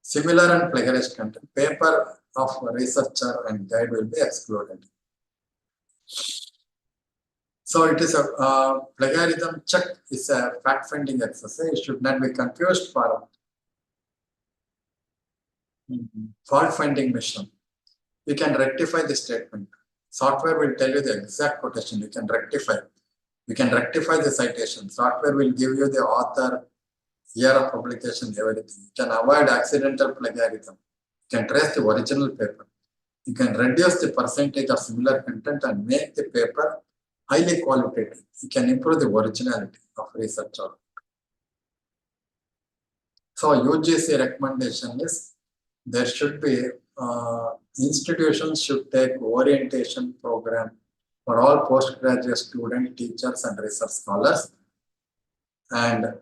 Similar and plagiarized content, paper of researcher and guide will be excluded. So it is a plagiarism check is a fact-finding exercise. It should not be confused for fault-finding mission. You can rectify the statement. Software will tell you the exact quotation. You can rectify. You can rectify the citation. Software will give you the author, year of publication, everything. You can avoid accidental plagiarism. You can trace the original paper. You can reduce the percentage of similar content and make the paper highly qualitative. You can improve the originality of research output. So UGC recommendation is there should be institutions should take orientation program for all postgraduate students, teachers and research scholars, and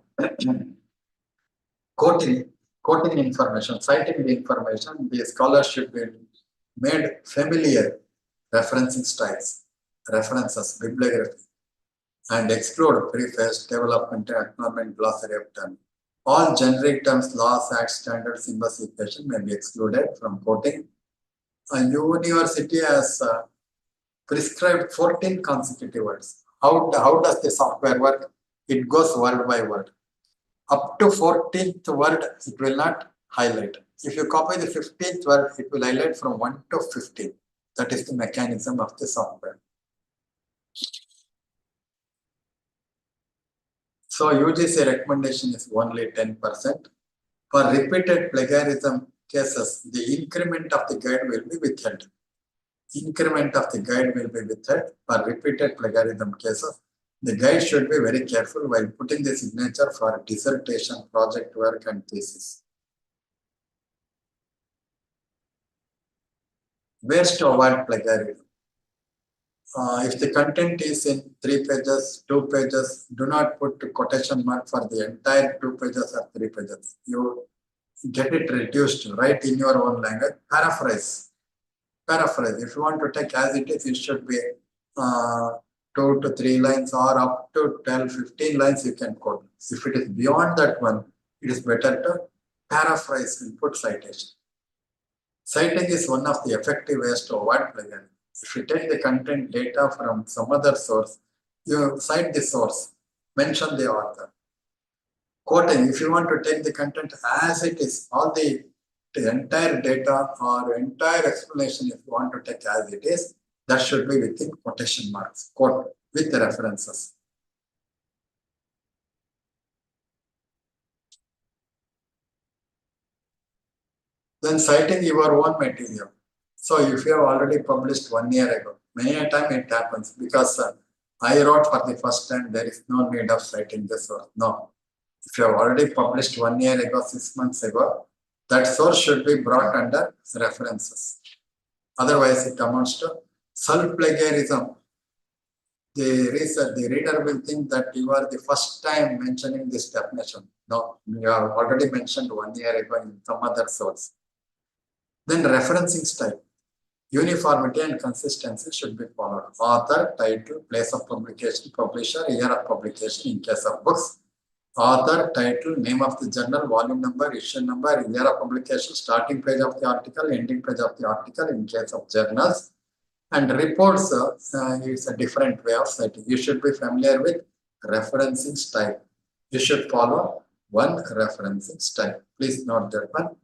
quoting information, citing the information. The scholars should be made familiar referencing styles, references, bibliography. and exclude preface, development, and acknowledgement glossary of term. All generic terms, laws, acts, standards, symbols, equation may be excluded from quoting. A university has prescribed 14 consecutive words. How does the software work? It goes word by word. Up to 14th word, it will not highlight. If you copy the 15th word, it will highlight from 1 to 15. That is the mechanism of the software. So UGC recommendation is only 10%. For repeated plagiarism cases, the increment of the guide will be withheld. Increment of the guide will be withheld for repeated plagiarism cases. The guide should be very careful while putting the signature for dissertation, project work, and thesis. Ways to avoid plagiarism. If the content is in 3 pages, 2 pages, do not put quotation mark for the entire 2 pages or 3 pages. You get it reduced, write in your own language, paraphrase. If you want to take as it is, it should be 2 to 3 lines or up to 12, 15 lines you can quote. If it is beyond that one, it is better to paraphrase and put citation. Citing is one of the effective ways to avoid plagiarism. If you take the content data from some other source, you cite the source, mention the author. Quoting, if you want to take the content as it is, all the entire data or entire explanation, if you want to take as it is, that should be within quotation marks, quote with the references. Then citing your own material. So if you have already published 1 year ago, many a time it happens because I wrote for the first time, there is no need of citing the source. No. If you have already published 1 year ago, 6 months ago, that source should be brought under references. Otherwise, it amounts to self-plagiarism. The reader will think that you are the first time mentioning this definition. No, you have already mentioned 1 year ago in some other source. Then referencing style. Uniformity and consistency should be followed. Author, title, place of publication, publisher, year of publication in case of books. Author, title, name of the journal, volume number, issue number, year of publication, starting page of the article, ending page of the article in case of journals. And reports is a different way of citing. You should be familiar with referencing style. You should follow one referencing style. Please note that one.